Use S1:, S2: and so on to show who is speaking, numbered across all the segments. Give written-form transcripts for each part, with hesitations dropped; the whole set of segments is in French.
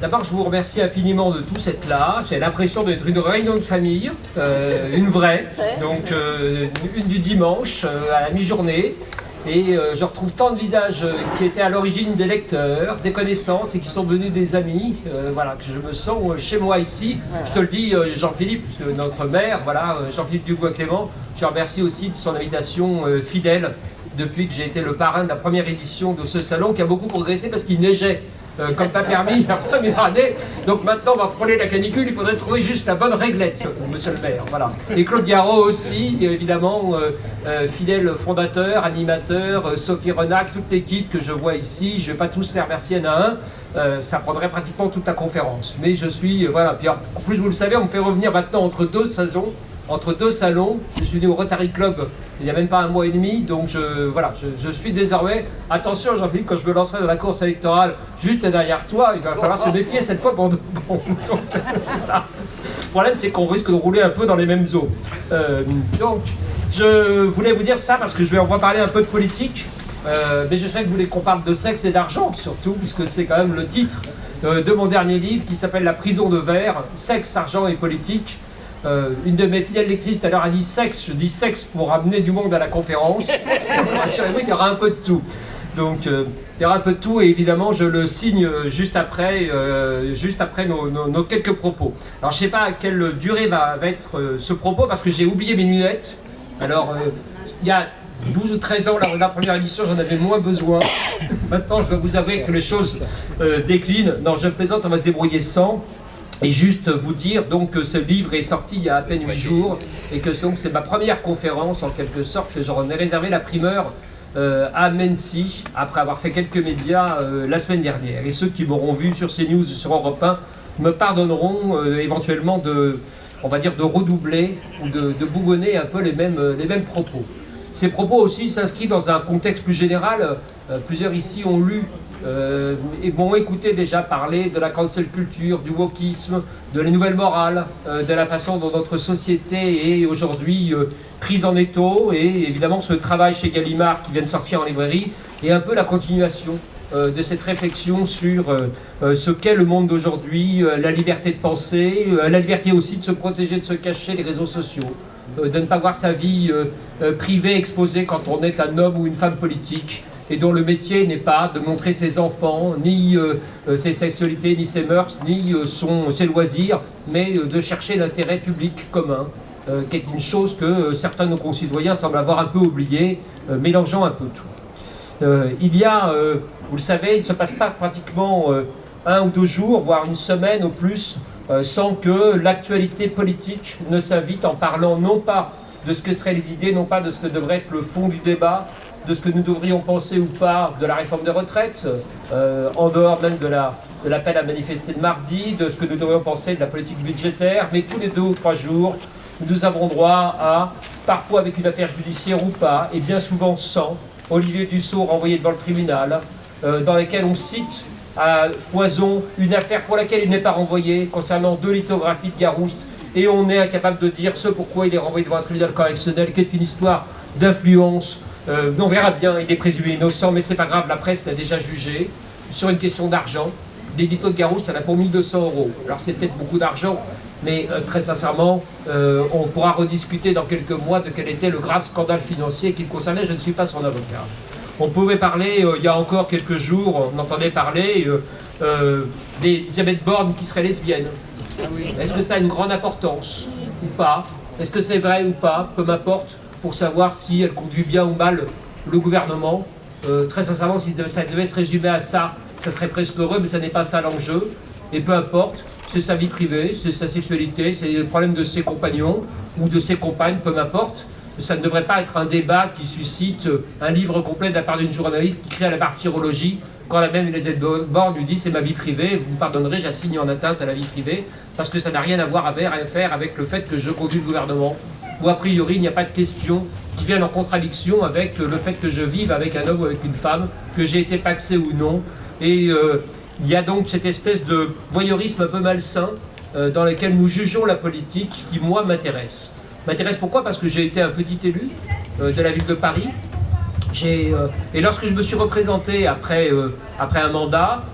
S1: D'abord, je vous remercie infiniment de tous être là. J'ai l'impression d'être une réunion de famille, une vraie, donc une du dimanche à la mi-journée. Et je retrouve tant de visages qui étaient à l'origine des lecteurs, des connaissances et qui sont devenus des amis. Voilà, que je me sens chez moi ici. Voilà. Je te le dis, Jean-Philippe, notre maire, voilà, Jean-Philippe Dubois-Clément, je remercie aussi de son invitation fidèle depuis que j'ai été le parrain de la première édition de ce salon qui a beaucoup progressé parce qu'il neigeait. Comme pas permis la première année, donc maintenant on va frôler la canicule, il faudrait trouver juste la bonne réglette, monsieur le maire, voilà. Et Claude Garot aussi, évidemment, fidèle fondateur, animateur, Sophie Renac, toute l'équipe que je vois ici, je ne vais pas tous les remercier un à un, ça prendrait pratiquement toute la conférence, mais je suis, voilà, puis en plus vous le savez, on me fait revenir maintenant entre deux saisons, entre deux salons. Je suis venu au Rotary Club il n'y a même pas un mois et demi, donc je suis désormais, attention Jean-Philippe, quand je me lancerai dans la course électorale juste derrière toi, il va falloir se méfier cette fois pour de bon. Voilà. Le problème c'est qu'on risque de rouler un peu dans les mêmes eaux. Donc je voulais vous dire ça parce que on va parler un peu de politique, mais je sais que vous voulez qu'on parle de sexe et d'argent surtout, puisque c'est quand même le titre de mon dernier livre qui s'appelle La prison de verre, sexe, argent et politique. Une de mes fidèles lectrices tout à l'heure a dit sexe, je dis sexe pour amener du monde à la conférence. Rassurez-vous, il y aura un peu de tout. Donc il y aura un peu de tout et évidemment je le signe juste après nos quelques propos. Alors je ne sais pas à quelle durée va être ce propos parce que j'ai oublié mes lunettes. Alors il y a 12 ou 13 ans, la première édition, j'en avais moins besoin. Maintenant je dois vous avouer que les choses déclinent. Non, je plaisante, on va se débrouiller sans. Et juste vous dire donc que ce livre est sorti il y a à peine 8 jours et que c'est ma première conférence en quelque sorte, que j'en ai réservé la primeur à Mency après avoir fait quelques médias la semaine dernière. Et ceux qui m'auront vu sur CNews, sur Europe 1 me pardonneront éventuellement de redoubler ou de bougonner un peu les mêmes propos. Ces propos aussi s'inscrivent dans un contexte plus général. Plusieurs ici ont lu et m'ont écouté déjà parler de la cancel culture, du wokisme, de la nouvelle morale, de la façon dont notre société est aujourd'hui prise en étau, et évidemment ce travail chez Gallimard qui vient de sortir en librairie est un peu la continuation de cette réflexion sur ce qu'est le monde d'aujourd'hui, la liberté de penser, la liberté aussi de se protéger, de se cacher les réseaux sociaux, de ne pas voir sa vie privée exposée quand on est un homme ou une femme politique, et dont le métier n'est pas de montrer ses enfants, ni ses sexualités, ni ses mœurs, ni ses loisirs, mais de chercher l'intérêt public commun, qui est une chose que certains de nos concitoyens semblent avoir un peu oubliée, mélangeant un peu tout. Il y a, vous le savez, il ne se passe pas pratiquement 1 ou 2 jours, voire une semaine au plus, sans que l'actualité politique ne s'invite en parlant non pas de ce que seraient les idées, non pas de ce que devrait être le fond du débat, de ce que nous devrions penser ou pas de la réforme des retraites, en dehors même de l'appel à manifester de mardi, de ce que nous devrions penser de la politique budgétaire, mais tous les 2 ou 3 jours, nous avons droit à, parfois avec une affaire judiciaire ou pas, et bien souvent sans, Olivier Dussopt renvoyé devant le tribunal, dans lesquels on cite à foison une affaire pour laquelle il n'est pas renvoyé, concernant 2 lithographies de Garouste, et on est incapable de dire ce pourquoi il est renvoyé devant un tribunal correctionnel, qui est une histoire d'influence. On verra bien, il est présumé innocent, mais c'est pas grave, la presse l'a déjà jugé. Sur une question d'argent, l'édito de Garouste, il y en a pour 1 200 €. Alors c'est peut-être beaucoup d'argent, mais très sincèrement, on pourra rediscuter dans quelques mois de quel était le grave scandale financier qui le concernait. Je ne suis pas son avocat. On pouvait parler, il y a encore quelques jours, on entendait parler d'Elisabeth Borne qui serait lesbienne. Ah oui. Est-ce que ça a une grande importance ou pas? Est-ce que c'est vrai ou pas? Peu m'importe, pour savoir si elle conduit bien ou mal le gouvernement. Très sincèrement, si ça devait se résumer à ça, ça serait presque heureux, mais ça n'est pas ça l'enjeu. Et peu importe, c'est sa vie privée, c'est sa sexualité, c'est le problème de ses compagnons ou de ses compagnes, peu m'importe. Ça ne devrait pas être un débat qui suscite un livre complet de la part d'une journaliste qui crée à la martyrologie, quand la même Elisabeth Borne lui dit c'est ma vie privée, vous me pardonnerez, j'assigne en atteinte à la vie privée, parce que ça n'a rien à voir à faire avec le fait que je conduis le gouvernement, où a priori il n'y a pas de question qui viennent en contradiction avec le fait que je vive avec un homme ou avec une femme, que j'ai été paxé ou non. Et il y a donc cette espèce de voyeurisme un peu malsain dans lequel nous jugeons la politique qui, moi, m'intéresse. M'intéresse pourquoi? Parce que j'ai été un petit élu de la ville de Paris. Et lorsque je me suis représenté après un mandat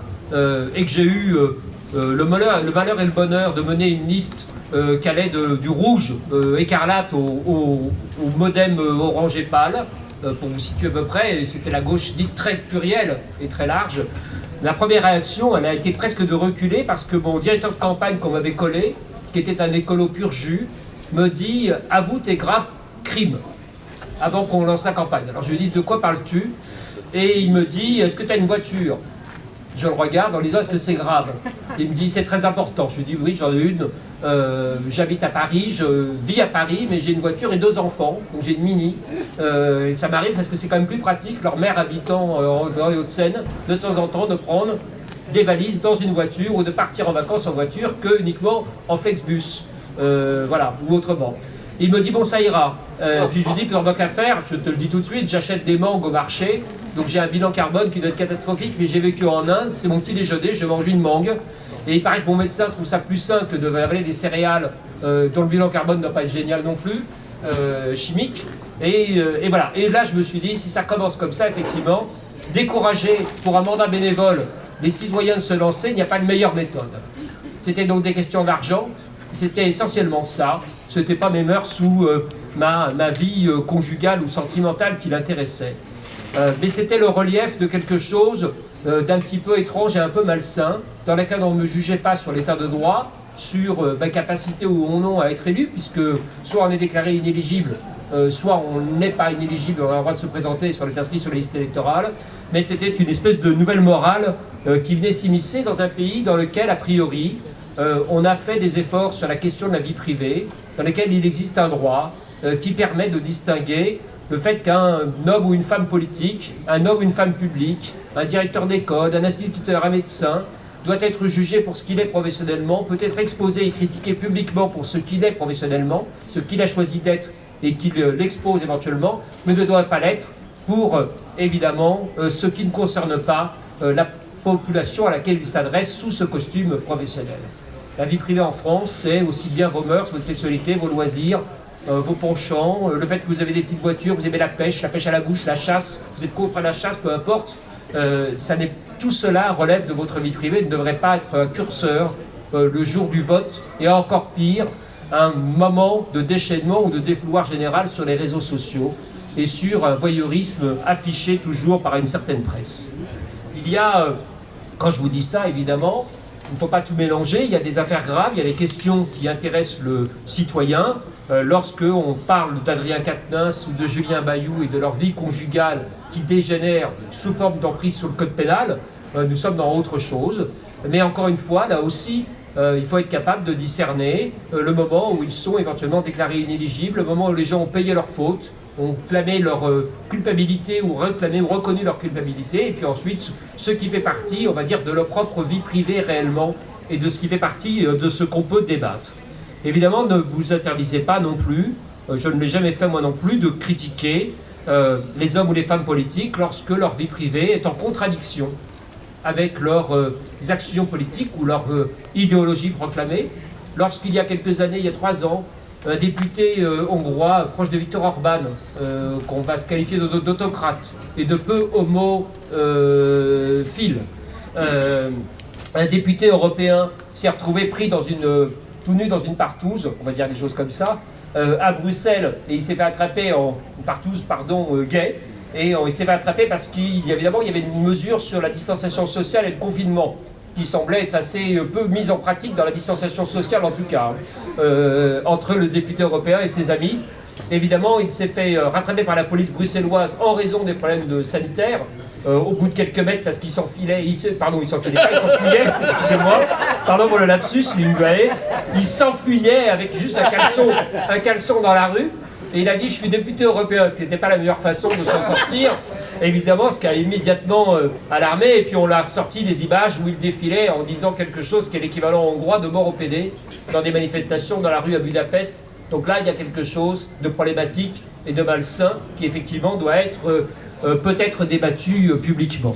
S1: et que j'ai eu le malheur et le bonheur de mener une liste qui allait du rouge écarlate au modem orange et pâle, pour vous situer à peu près, c'était la gauche dite très plurielle et très large. La première réaction, elle a été presque de reculer parce que mon directeur de campagne qu'on m'avait collé, qui était un écolo pur jus, me dit « avoue tes graves crimes » avant qu'on lance la campagne. Alors je lui dis « de quoi parles-tu » Et il me dit « est-ce que tu as une voiture ?» Je le regarde en lui disant « est-ce que c'est grave ?» Il me dit « c'est très important ». Je lui dis « oui, j'en ai une. J'habite à Paris, je vis à Paris, mais j'ai une voiture et 2 enfants, donc j'ai une Mini. Ça m'arrive parce que c'est quand même plus pratique, leur mère habitant dans les Hauts-de-Seine, de temps en temps de prendre des valises dans une voiture ou de partir en vacances en voiture que uniquement en Flexbus, voilà, ou autrement. Il me dit bon ça ira. Puis je lui dis pendant qu'à faire, je te le dis tout de suite, j'achète des mangues au marché, donc j'ai un bilan carbone qui doit être catastrophique, mais j'ai vécu en Inde, c'est mon petit déjeuner, je mange une mangue. Et il paraît que mon médecin trouve ça plus sain que de avaler des céréales dont le bilan carbone ne doit pas être génial non plus, chimique. Et voilà. Et là, je me suis dit, si ça commence comme ça, effectivement, décourager pour un mandat bénévole les citoyens de se lancer, il n'y a pas de meilleure méthode. C'était donc des questions d'argent. C'était essentiellement ça. Ce n'était pas mes mœurs ou ma vie conjugale ou sentimentale qui l'intéressait. Mais c'était le relief de quelque chose d'un petit peu étrange et un peu malsain, dans lequel on ne me jugeait pas sur l'état de droit, sur ma capacité ou non à être élu, puisque soit on est déclaré inéligible, soit on n'est pas inéligible, on a le droit de se présenter sur les inscrits sur les listes électorales, mais c'était une espèce de nouvelle morale qui venait s'immiscer dans un pays dans lequel, a priori, on a fait des efforts sur la question de la vie privée, dans lequel il existe un droit qui permet de distinguer le fait qu'un homme ou une femme politique, un homme ou une femme publique, un directeur d'école, un instituteur, un médecin, doit être jugé pour ce qu'il est professionnellement, peut être exposé et critiqué publiquement pour ce qu'il est professionnellement, ce qu'il a choisi d'être et qu'il l'expose éventuellement, mais ne doit pas l'être pour, évidemment, ce qui ne concerne pas la population à laquelle il s'adresse sous ce costume professionnel. La vie privée en France, c'est aussi bien vos mœurs, votre sexualité, vos loisirs, vos penchants, le fait que vous avez des petites voitures, vous aimez la pêche à la bouche, la chasse, vous êtes contre la chasse, peu importe. Tout cela relève de votre vie privée, ne devrait pas être un curseur le jour du vote, et encore pire, un moment de déchaînement ou de défouloir général sur les réseaux sociaux et sur un voyeurisme affiché toujours par une certaine presse. Il y a, quand je vous dis ça évidemment, il ne faut pas tout mélanger, il y a des affaires graves, il y a des questions qui intéressent le citoyen. Lorsque on parle d'Adrien Quatennens ou de Julien Bayou et de leur vie conjugale qui dégénère sous forme d'emprise sur le code pénal, nous sommes dans autre chose. Mais encore une fois, là aussi, il faut être capable de discerner le moment où ils sont éventuellement déclarés inéligibles, le moment où les gens ont payé leurs fautes, ont clamé leur culpabilité ou réclamé ou reconnu leur culpabilité, et puis ensuite ce qui fait partie, on va dire, de leur propre vie privée réellement, et de ce qui fait partie de ce qu'on peut débattre. Évidemment, ne vous interdisez pas non plus, je ne l'ai jamais fait moi non plus, de critiquer les hommes ou les femmes politiques lorsque leur vie privée est en contradiction avec leurs actions politiques ou leur idéologie proclamée. Lorsqu'il y a quelques années, il y a 3 ans, un député hongrois proche de Viktor Orban, qu'on va se qualifier d'autocrate et de peu homophile, un député européen s'est retrouvé pris dans tout nu dans une partouze, on va dire des choses comme ça, à Bruxelles, et il s'est fait attraper une partouze, gay, et il s'est fait attraper parce qu'évidemment il y avait une mesure sur la distanciation sociale et le confinement, qui semblait être assez peu mise en pratique dans la distanciation sociale en tout cas, entre le député européen et ses amis. Évidemment, il s'est fait rattraper par la police bruxelloise en raison des problèmes sanitaires, au bout de quelques mètres parce qu'il s'enfilait, il s'enfuyait, excusez-moi, pardon pour le lapsus, il s'enfuyait avec juste un caleçon dans la rue, et il a dit « je suis député européen », ce qui n'était pas la meilleure façon de s'en sortir, évidemment, ce qui a immédiatement alarmé, et puis on l'a ressorti des images où il défilait en disant quelque chose qui est l'équivalent hongrois de mort au PD, dans des manifestations dans la rue à Budapest. Donc là, il y a quelque chose de problématique et de malsain qui effectivement doit être peut-être débattu publiquement.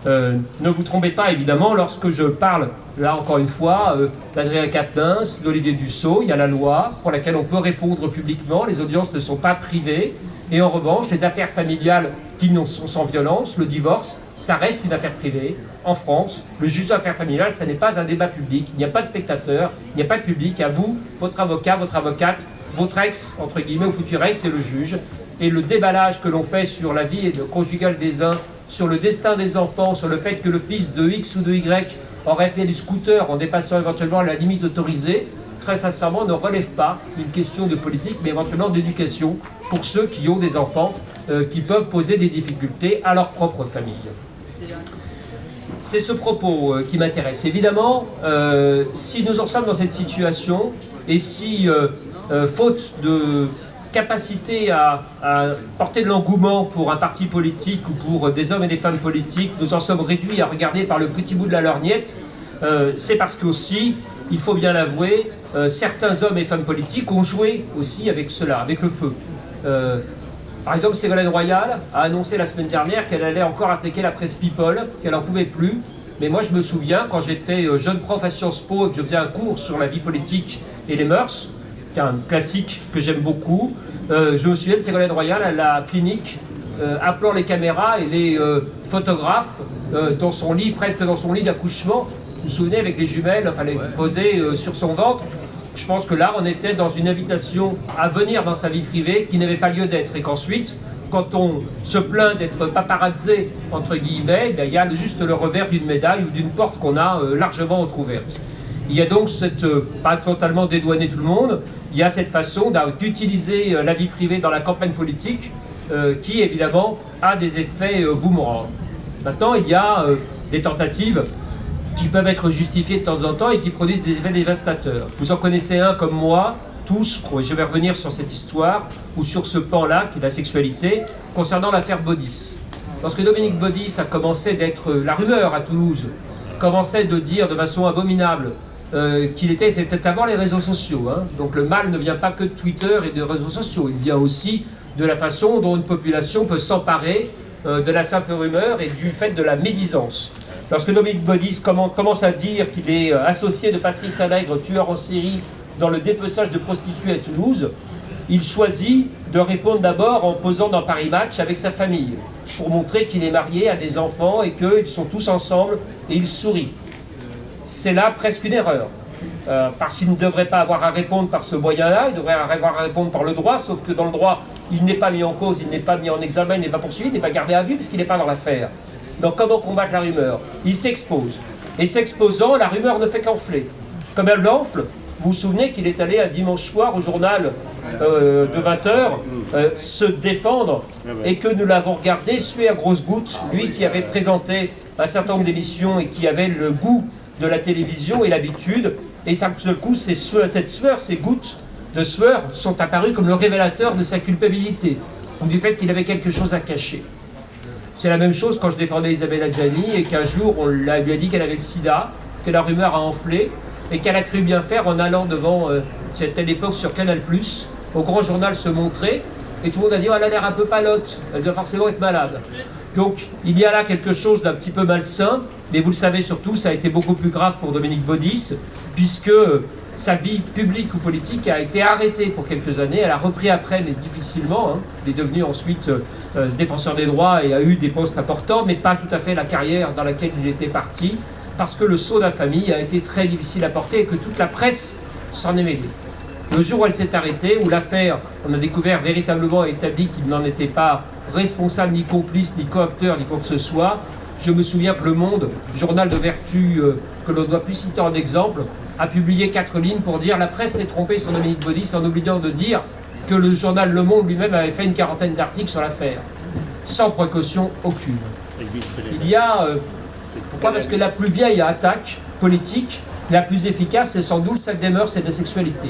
S1: Ne vous trompez pas évidemment, lorsque je parle, là encore une fois, d'Adrien Quatennens, d'Olivier Dussopt, il y a la loi pour laquelle on peut répondre publiquement, les audiences ne sont pas privées, et en revanche, les affaires familiales qui sont sans violence, le divorce, ça reste une affaire privée, en France, le juge d'affaires familiales, ce n'est pas un débat public, il n'y a pas de spectateurs, il n'y a pas de public, à vous, votre avocat, votre avocate, votre ex, entre guillemets, ou futur ex, c'est le juge. Et le déballage que l'on fait sur la vie conjugale des uns, sur le destin des enfants, sur le fait que le fils de X ou de Y aurait fait du scooter en dépassant éventuellement la limite autorisée, très sincèrement, ne relève pas d'une question de politique, mais éventuellement d'éducation pour ceux qui ont des enfants qui peuvent poser des difficultés à leur propre famille. C'est ce propos qui m'intéresse. Évidemment, si nous en sommes dans cette situation, et si, faute de capacité à porter de l'engouement pour un parti politique ou pour des hommes et des femmes politiques, nous en sommes réduits à regarder par le petit bout de la lorgnette, c'est parce qu'aussi, il faut bien l'avouer, certains hommes et femmes politiques ont joué aussi avec cela, avec le feu. Par exemple, Ségolène Royal a annoncé la semaine dernière qu'elle allait encore attaquer la presse People, qu'elle n'en pouvait plus. Mais moi, je me souviens, quand j'étais jeune prof à Sciences Po et que je faisais un cours sur la vie politique et les mœurs, c'est un classique que j'aime beaucoup, je me souviens de Ségolène Royal à la clinique, appelant les caméras et les photographes dans son lit, presque dans son lit d'accouchement. Vous vous souvenez, avec les jumelles, enfin, les posées sur son ventre. Je pense que là, on était dans une invitation à venir dans sa vie privée qui n'avait pas lieu d'être. Et qu'ensuite, quand on se plaint d'être paparazzé, entre guillemets, il y a juste le revers d'une médaille ou d'une porte qu'on a largement entrouverte. Il y a donc cette, pas totalement dédouaner tout le monde, il y a cette façon d'utiliser la vie privée dans la campagne politique qui, évidemment, a des effets boomerang. Maintenant, il y a des tentatives qui peuvent être justifiés de temps en temps et qui produisent des effets dévastateurs. Vous en connaissez un comme moi, tous, je vais revenir sur cette histoire, ou sur ce pan-là, qui est la sexualité, concernant l'affaire Baudis. Lorsque Dominique Baudis a commencé d'être la rumeur à Toulouse, commençait de dire de façon abominable c'était avant les réseaux sociaux, hein. Donc le mal ne vient pas que de Twitter et de réseaux sociaux, il vient aussi de la façon dont une population peut s'emparer de la simple rumeur et du fait de la médisance. Lorsque Dominique Baudis commence à dire qu'il est associé de Patrice Allègre, tueur en série, dans le dépeçage de prostituées à Toulouse, il choisit de répondre d'abord en posant dans Paris Match avec sa famille, pour montrer qu'il est marié, a des enfants et qu'ils sont tous ensemble et il sourit. C'est là presque une erreur, parce qu'il ne devrait pas avoir à répondre par ce moyen-là, il devrait avoir à répondre par le droit, sauf que dans le droit, il n'est pas mis en cause, il n'est pas mis en examen, il n'est pas poursuivi, il n'est pas gardé à vue, puisqu'il n'est pas dans l'affaire. Donc comment combattre la rumeur? Il s'expose. Et s'exposant, la rumeur ne fait qu'enfler. Comme elle l'enfle, vous vous souvenez qu'il est allé un dimanche soir au journal de 20h se défendre et que nous l'avons regardé suer à grosses gouttes, lui qui avait présenté un certain nombre d'émissions et qui avait le goût de la télévision et l'habitude. Et d'un seul coup, cette sueur, ces gouttes de sueur sont apparues comme le révélateur de sa culpabilité ou du fait qu'il avait quelque chose à cacher. C'est la même chose quand je défendais Isabelle Adjani et qu'un jour on lui a dit qu'elle avait le sida, que la rumeur a enflé et qu'elle a cru bien faire en allant devant, c'était l'époque sur Canal+, au grand journal se montrer et tout le monde a dit oh, elle a l'air un peu palote, elle doit forcément être malade. Donc il y a là quelque chose d'un petit peu malsain, mais vous le savez surtout, ça a été beaucoup plus grave pour Dominique Baudis, puisque sa vie publique ou politique a été arrêtée pour quelques années. Elle a repris après, mais difficilement. Hein. Elle est devenue ensuite défenseur des droits et a eu des postes importants, mais pas tout à fait la carrière dans laquelle il était parti, parce que le sceau de la famille a été très difficile à porter et que toute la presse s'en est mêlée. Le jour où elle s'est arrêtée, où l'affaire, on a découvert véritablement établi qu'il n'en était pas responsable, ni complice, ni coacteur, ni quoi que ce soit, je me souviens que Le Monde, journal de vertu que l'on ne doit plus citer en exemple, a publié 4 lignes pour dire la presse s'est trompée sur Dominique Baudis en oubliant de dire que le journal Le Monde lui-même avait fait une quarantaine d'articles sur l'affaire, sans précaution aucune. Il y a... pourquoi? Parce que la plus vieille attaque politique, la plus efficace, c'est sans doute celle des mœurs et de la sexualité.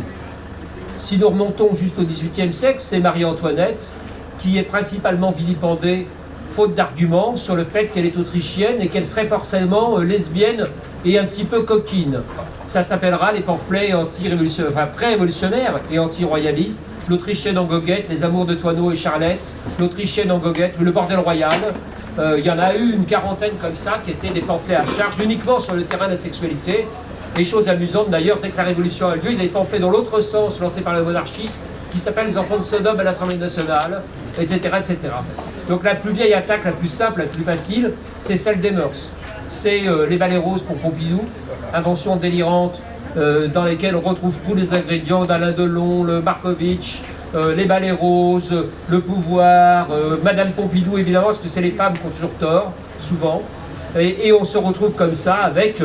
S1: Si nous remontons juste au XVIIIe siècle, c'est Marie-Antoinette qui est principalement vilipendée, faute d'arguments, sur le fait qu'elle est autrichienne et qu'elle serait forcément lesbienne et un petit peu coquine. Ça s'appellera les pamphlets anti-révolutionnaires, enfin pré-révolutionnaires et anti-royalistes, l'Autrichienne en goguette, les amours de Toineau et Charlette, l'Autrichienne en goguette, le bordel royal. Il y en a eu une quarantaine comme ça qui étaient des pamphlets à charge uniquement sur le terrain de la sexualité. Et chose amusante d'ailleurs, dès que la Révolution a lieu, il y a des pamphlets dans l'autre sens lancés par les monarchistes qui s'appellent les enfants de Sodome à l'Assemblée nationale, etc., etc. Donc la plus vieille attaque, la plus simple, la plus facile, c'est celle des mœurs. c'est les balais roses pour Pompidou, invention délirante dans lesquelles on retrouve tous les ingrédients d'Alain Delon, le Markovitch, les balais roses, le pouvoir, Madame Pompidou évidemment, parce que c'est les femmes qui ont toujours tort, souvent. Et on se retrouve comme ça avec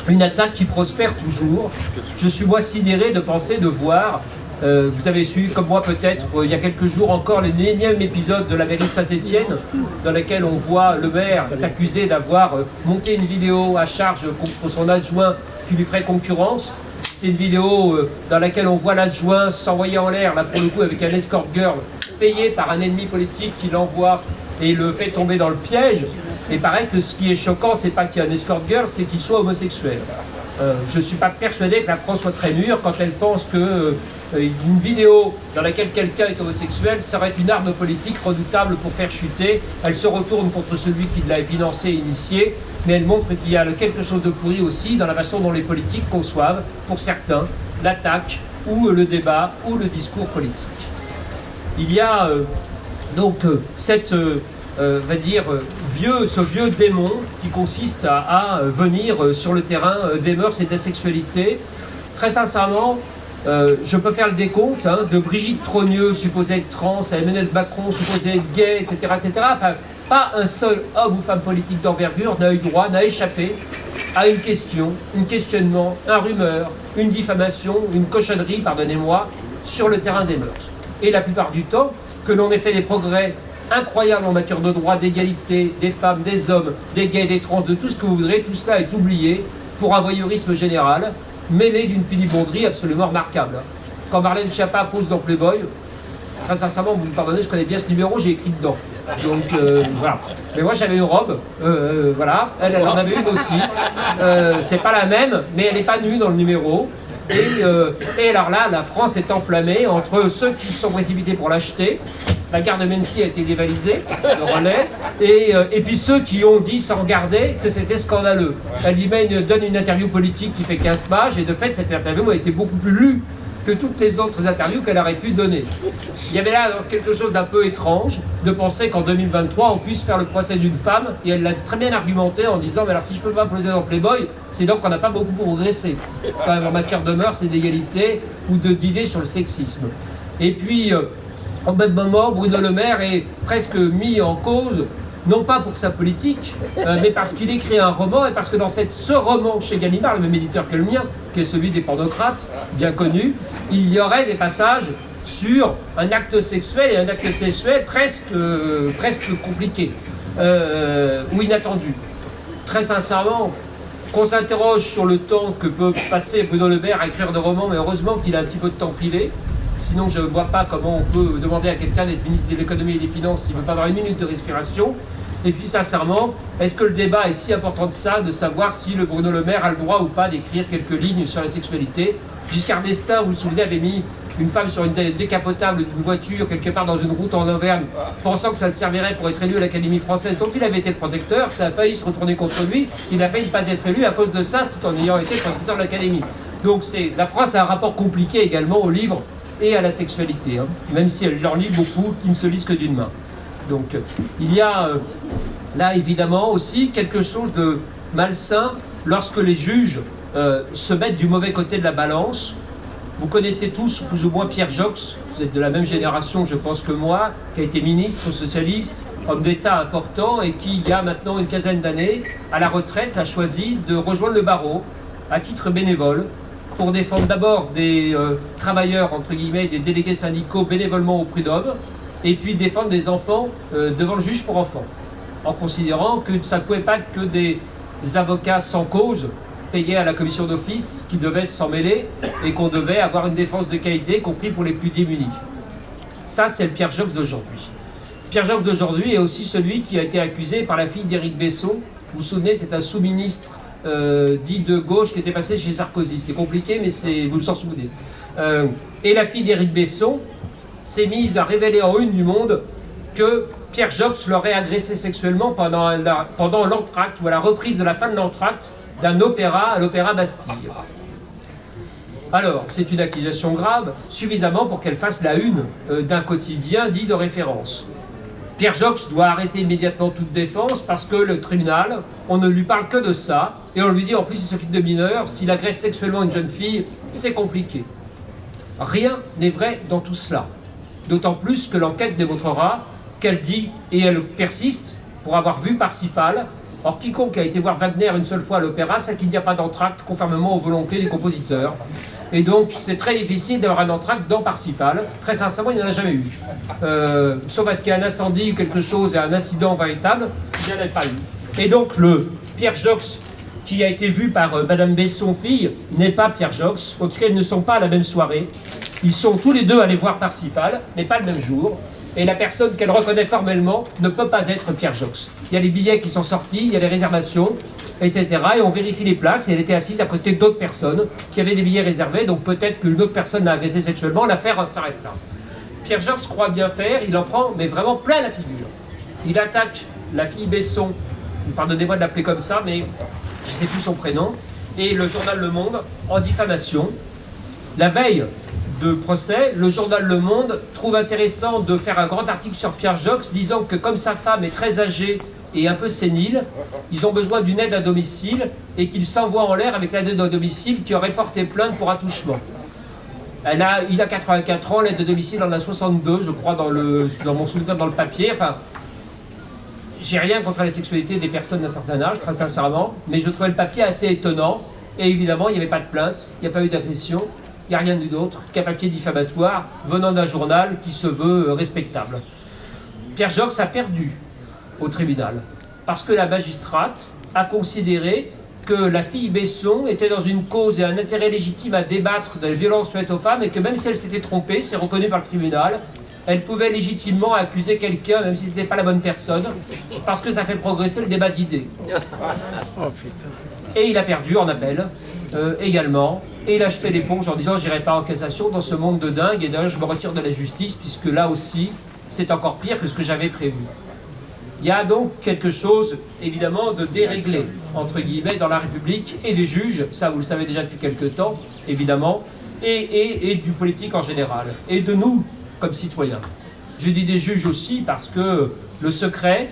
S1: une attaque qui prospère toujours. Je suis moi sidéré de penser, de voir, vous avez suivi comme moi peut-être il y a quelques jours encore l'énième épisode de la mairie de Saint-Étienne dans lequel on voit le maire est accusé d'avoir monté une vidéo à charge contre son adjoint qui lui ferait concurrence. C'est une vidéo dans laquelle on voit l'adjoint s'envoyer en l'air, là pour le coup avec un escort girl payé par un ennemi politique qui l'envoie et le fait tomber dans le piège. Et pareil que ce qui est choquant, c'est pas qu'il y a un escort girl, c'est qu'il soit homosexuel. Je ne suis pas persuadé que la France soit très mûre quand elle pense que une vidéo dans laquelle quelqu'un est homosexuel serait une arme politique redoutable pour faire chuter. Elle se retourne contre celui qui l'a financé et initié, mais elle montre qu'il y a quelque chose de pourri aussi dans la façon dont les politiques conçoivent, pour certains, l'attaque ou le débat ou le discours politique. Il y a donc cette... va dire, ce vieux démon qui consiste à venir sur le terrain des mœurs et de la sexualité. Très sincèrement, je peux faire le décompte de Brigitte Trogneux, supposée être trans, à Emmanuel Macron, supposé être gay, etc., etc. Enfin, pas un seul homme ou femme politique d'envergure n'a eu droit, n'a échappé à une question, un questionnement, un rumeur, une diffamation, une cochonnerie, pardonnez-moi, sur le terrain des mœurs. Et la plupart du temps, que l'on ait fait des progrès incroyable en matière de droit, d'égalité, des femmes, des hommes, des gays, des trans, de tout ce que vous voudrez, tout cela est oublié pour un voyeurisme général, mêlé d'une pudibonderie absolument remarquable. Quand Marlène Schiappa pose dans Playboy, très sincèrement, vous me pardonnez, je connais bien ce numéro, j'ai écrit dedans. Donc voilà. Mais moi j'avais une robe, voilà, elle en avait une aussi. C'est pas la même, mais elle n'est pas nue dans le numéro. Et alors là, la France est enflammée entre ceux qui se sont précipités pour l'acheter. La gare de Mency a été dévalisée, le relais, et puis ceux qui ont dit sans garder que c'était scandaleux. Elle donne une interview politique qui fait 15 pages, et de fait, cette interview a été beaucoup plus lue que toutes les autres interviews qu'elle aurait pu donner. Il y avait là quelque chose d'un peu étrange, de penser qu'en 2023, on puisse faire le procès d'une femme, et elle l'a très bien argumenté en disant, mais alors si je ne peux pas poser dans Playboy, c'est donc qu'on n'a pas beaucoup progressé, quand même en matière de mœurs et d'égalité, ou d'idées sur le sexisme. Et puis... au même moment, Bruno Le Maire est presque mis en cause, non pas pour sa politique, mais parce qu'il écrit un roman, et parce que dans ce roman chez Gallimard, le même éditeur que le mien, qui est celui des pornocrates, bien connu, il y aurait des passages sur un acte sexuel, et un acte sexuel presque compliqué, ou inattendu. Très sincèrement, qu'on s'interroge sur le temps que peut passer Bruno Le Maire à écrire des romans, mais heureusement qu'il a un petit peu de temps privé. Sinon, je ne vois pas comment on peut demander à quelqu'un d'être ministre de l'économie et des finances s'il ne veut pas avoir une minute de respiration. Et puis, sincèrement, est-ce que le débat est si important de ça, de savoir si le Bruno Le Maire a le droit ou pas d'écrire quelques lignes sur la sexualité? Giscard d'Estaing, vous vous souvenez, avait mis une femme sur une décapotable d'une voiture quelque part dans une route en Auvergne, pensant que ça le servirait pour être élu à l'Académie française, dont il avait été le protecteur. Ça a failli se retourner contre lui. Il a failli ne pas être élu à cause de ça, tout en ayant été protecteur de l'Académie. Donc, la France a un rapport compliqué également au livre et à la sexualité, même si elle en lit beaucoup, qui ne se lisent que d'une main. Donc il y a là évidemment aussi quelque chose de malsain lorsque les juges se mettent du mauvais côté de la balance. Vous connaissez tous plus ou moins Pierre Joxe, vous êtes de la même génération je pense que moi, qui a été ministre socialiste, homme d'État important et qui il y a maintenant une quinzaine d'années, à la retraite, a choisi de rejoindre le barreau à titre bénévole, pour défendre d'abord des travailleurs, entre guillemets, des délégués syndicaux bénévolement au prud'homme, et puis défendre des enfants devant le juge pour enfants, en considérant que ça ne pouvait pas être que des avocats sans cause, payés à la commission d'office, qui devaient s'en mêler, et qu'on devait avoir une défense de qualité, y compris pour les plus démunis. Ça, c'est le Pierre Joxe d'aujourd'hui. Pierre Joxe d'aujourd'hui est aussi celui qui a été accusé par la fille d'Éric Besson. Vous vous souvenez, c'est un sous-ministre dit de gauche qui était passé chez Sarkozy. C'est compliqué, mais vous vous en souvenez. Et la fille d'Éric Besson s'est mise à révéler en une du Monde que Pierre Joxe l'aurait agressé sexuellement pendant l'entracte, ou à la reprise de la fin de l'entracte d'un opéra à l'Opéra Bastille. Alors, c'est une accusation grave, suffisamment pour qu'elle fasse la une d'un quotidien dit de référence. Pierre Joxe doit arrêter immédiatement toute défense parce que le tribunal, on ne lui parle que de ça, et on lui dit en plus il s'occupe de mineurs, s'il agresse sexuellement une jeune fille, c'est compliqué. Rien n'est vrai dans tout cela. D'autant plus que l'enquête démontrera qu'elle dit, et elle persiste, pour avoir vu Parsifal. Or, quiconque a été voir Wagner une seule fois à l'opéra, sait qu'il n'y a pas d'entracte conformément aux volontés des compositeurs. Et donc, c'est très difficile d'avoir un entracte dans Parsifal. Très sincèrement, il n'y en a jamais eu. Sauf à ce qu'il y ait un incendie ou quelque chose, et un incident véritable, il n'y en a pas eu. Et donc, le Pierre Joxe, qui a été vu par Madame Besson, fille, n'est pas Pierre Joxe. En tout cas, ils ne sont pas à la même soirée. Ils sont tous les deux allés voir Parsifal, mais pas le même jour. Et la personne qu'elle reconnaît formellement ne peut pas être Pierre Joxe. Il y a les billets qui sont sortis, il y a les réservations, etc. Et on vérifie les places, et elle était assise à côté d'autres personnes qui avaient des billets réservés, donc peut-être qu'une autre personne l'a agressé sexuellement, l'affaire s'arrête là. Pierre Joxe croit bien faire, il en prend, mais vraiment plein la figure. Il attaque la fille Besson, pardonnez-moi de l'appeler comme ça, mais je ne sais plus son prénom, et le journal Le Monde en diffamation. La veille de procès, le journal Le Monde trouve intéressant de faire un grand article sur Pierre Joxe, disant que comme sa femme est très âgée et un peu sénile, ils ont besoin d'une aide à domicile et qu'il s'envoie en l'air avec l'aide à domicile qui aurait porté plainte pour attouchement. Il a 84 ans, l'aide à domicile en a 62, je crois, dans mon souvenir dans le papier. Enfin, j'ai rien contre la sexualité des personnes d'un certain âge, très sincèrement, mais je trouvais le papier assez étonnant. Et évidemment, il n'y avait pas de plainte, il n'y a pas eu d'agression. Il n'y a rien d'autre qu'un papier diffamatoire venant d'un journal qui se veut respectable. Pierre Joxe a perdu au tribunal parce que la magistrate a considéré que la fille Besson était dans une cause et un intérêt légitime à débattre des violences faites aux femmes et que même si elle s'était trompée, c'est reconnu par le tribunal, elle pouvait légitimement accuser quelqu'un, même si ce n'était pas la bonne personne, parce que ça fait progresser le débat d'idées. Et il a perdu en appel également. Et il a jeté l'éponge en disant « j'irai pas en cassation dans ce monde de dingue et d'ailleurs je me retire de la justice puisque là aussi c'est encore pire que ce que j'avais prévu ». Il y a donc quelque chose évidemment de déréglé entre guillemets dans la République et des juges, ça vous le savez déjà depuis quelque temps évidemment, et du politique en général, et de nous comme citoyens. Je dis des juges aussi parce que le secret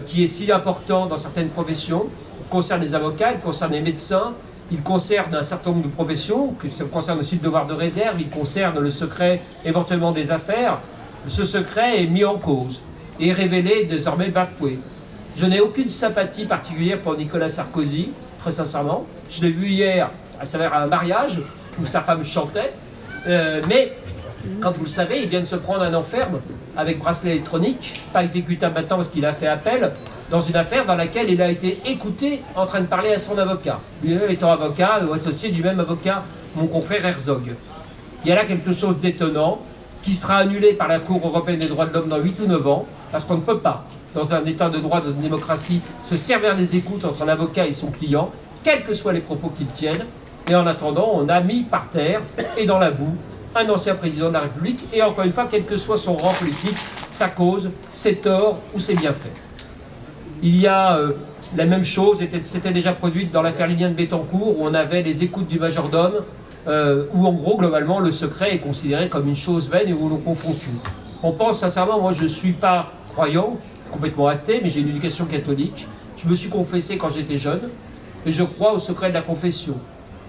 S1: qui est si important dans certaines professions concerne les avocats, il concerne les médecins, il concerne un certain nombre de professions, ça concerne aussi le devoir de réserve, il concerne le secret éventuellement des affaires. Ce secret est mis en cause et révélé, désormais bafoué. Je n'ai aucune sympathie particulière pour Nicolas Sarkozy, très sincèrement. Je l'ai vu hier à un mariage où sa femme chantait, mais comme vous le savez, il vient de se prendre un enferme avec bracelet électronique, pas exécutable maintenant parce qu'il a fait appel, dans une affaire dans laquelle il a été écouté en train de parler à son avocat. Lui-même étant avocat ou associé du même avocat, mon confrère Herzog. Il y a là quelque chose d'étonnant qui sera annulé par la Cour européenne des droits de l'homme dans 8 ou 9 ans, parce qu'on ne peut pas, dans un état de droit, dans une démocratie, se servir des écoutes entre un avocat et son client, quels que soient les propos qu'ils tiennent. Et en attendant, on a mis par terre et dans la boue un ancien président de la République, et encore une fois, quel que soit son rang politique, sa cause, ses torts ou ses bienfaits. Il y a la même chose, c'était déjà produite dans l'affaire Liliane Bettencourt, où on avait les écoutes du majordome, où en gros, globalement, le secret est considéré comme une chose vaine et où l'on confond tout. On pense sincèrement, moi je ne suis pas croyant, je suis complètement athée, mais j'ai une éducation catholique. Je me suis confessé quand j'étais jeune, et je crois au secret de la confession.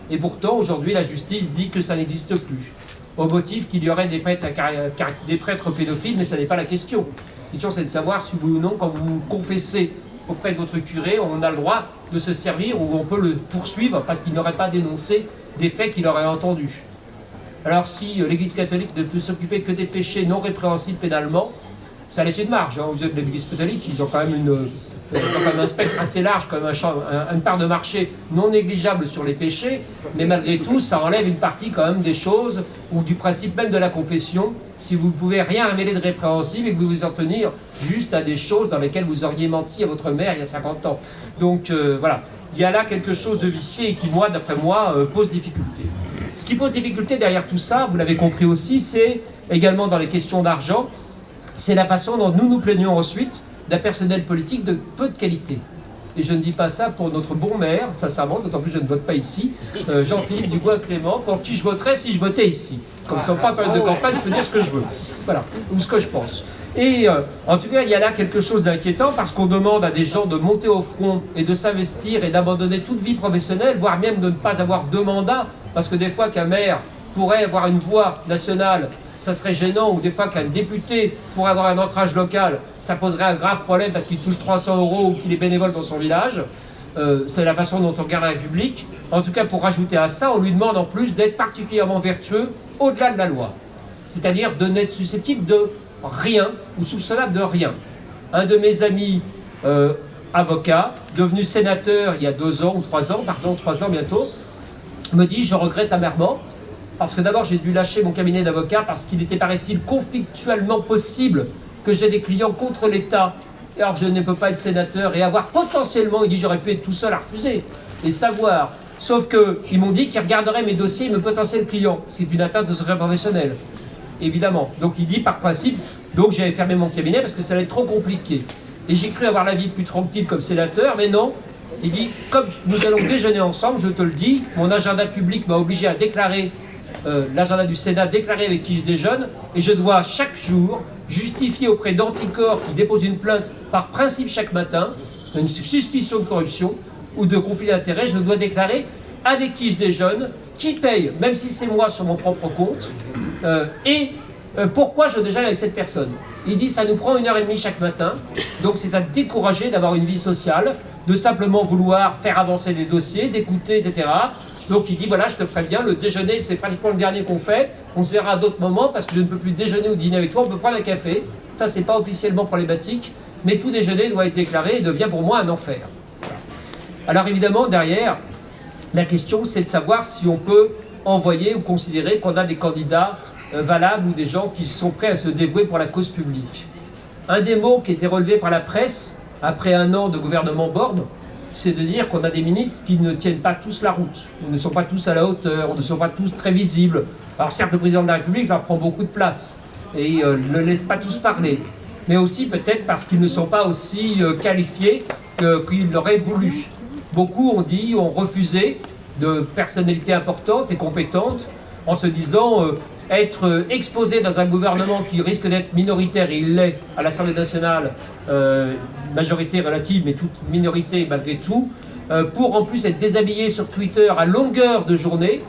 S1: Et pourtant, aujourd'hui, la justice dit que ça n'existe plus, au motif qu'il y aurait des prêtres pédophiles, mais ça n'est pas la question. La question, c'est de savoir si oui ou non, quand vous vous confessez auprès de votre curé, on a le droit de se servir ou on peut le poursuivre parce qu'il n'aurait pas dénoncé des faits qu'il aurait entendus. Alors si l'Église catholique ne peut s'occuper que des péchés non répréhensibles pénalement, ça laisse une marge. Vous êtes de l'Église catholique, ils ont quand même un spectre assez large, quand même une part de marché non négligeable sur les péchés, mais malgré tout, ça enlève une partie quand même des choses, ou du principe même de la confession, si vous ne pouvez rien révéler de répréhensible et que vous vous en tenir juste à des choses dans lesquelles vous auriez menti à votre mère il y a 50 ans. Donc voilà, il y a là quelque chose de vicié et qui, moi, d'après moi, pose difficulté. Ce qui pose difficulté derrière tout ça, vous l'avez compris aussi, c'est également dans les questions d'argent, c'est la façon dont nous nous plaignons ensuite d'un personnel politique de peu de qualité. Et je ne dis pas ça pour notre bon maire, sincèrement, d'autant plus je ne vote pas ici, Jean-Philippe Dubois-Clément, pour qui je voterais si je votais ici. Comme ça, pas en période de campagne, je peux dire ce que je veux. Voilà, ou ce que je pense. Et en tout cas, il y a là quelque chose d'inquiétant parce qu'on demande à des gens de monter au front et de s'investir et d'abandonner toute vie professionnelle, voire même de ne pas avoir deux mandats, parce que des fois qu'un maire pourrait avoir une voix nationale, ça serait gênant, ou des fois qu'un député pourrait avoir un ancrage local, ça poserait un grave problème parce qu'il touche 300 € ou qu'il est bénévole dans son village. C'est la façon dont on regarde la République. En tout cas, pour rajouter à ça, on lui demande en plus d'être particulièrement vertueux au-delà de la loi. C'est-à-dire de n'être susceptible de rien ou soupçonnable de rien. Un de mes amis avocat, devenu sénateur il y a 2 ans ou 3 ans, pardon, 3 ans bientôt, me dit: je regrette amèrement, parce que d'abord j'ai dû lâcher mon cabinet d'avocat parce qu'il était, paraît-il, conflictuellement possible que j'ai des clients contre l'État, alors que je ne peux pas être sénateur et avoir potentiellement, il dit, j'aurais pu être tout seul à refuser et savoir. Sauf qu'ils m'ont dit qu'ils regarderaient mes dossiers et mes potentiels clients, ce qui est une atteinte de secret professionnel, évidemment. Donc il dit par principe, donc j'avais fermé mon cabinet parce que ça allait être trop compliqué. Et j'ai cru avoir la vie plus tranquille comme sénateur, mais non. Il dit, comme nous allons déjeuner ensemble, je te le dis, mon agenda public m'a obligé à déclarer, l'agenda du Sénat, déclarer avec qui je déjeune, et je dois chaque jour justifier auprès d'Anticorps qui dépose une plainte par principe chaque matin, une suspicion de corruption ou de conflit d'intérêt, je dois déclarer avec qui je déjeune, qui paye, même si c'est moi sur mon propre compte, et pourquoi je déjeune avec cette personne. Il dit, ça nous prend 1h30 chaque matin, donc c'est à décourager d'avoir une vie sociale, de simplement vouloir faire avancer des dossiers, d'écouter, etc. Donc il dit, voilà, je te préviens, le déjeuner, c'est pratiquement le dernier qu'on fait, on se verra à d'autres moments, parce que je ne peux plus déjeuner ou dîner avec toi, on peut prendre un café, ça c'est pas officiellement problématique, mais tout déjeuner doit être déclaré et devient pour moi un enfer. Alors évidemment, derrière, la question c'est de savoir si on peut envoyer ou considérer qu'on a des candidats valables ou des gens qui sont prêts à se dévouer pour la cause publique. Un des mots qui était relevé par la presse, après 1 an de gouvernement Borne, c'est de dire qu'on a des ministres qui ne tiennent pas tous la route, ils ne sont pas tous à la hauteur, ne sont pas tous très visibles. Alors certes, le président de la République leur prend beaucoup de place et ne laisse pas tous parler, mais aussi peut-être parce qu'ils ne sont pas aussi qualifiés qu'ils l'auraient voulu. Beaucoup ont refusé de personnalités importantes et compétentes en se disant être exposé dans un gouvernement qui risque d'être minoritaire, et il l'est à l'Assemblée nationale, majorité relative, mais toute minorité malgré tout, pour en plus être déshabillé sur Twitter à longueur de journée,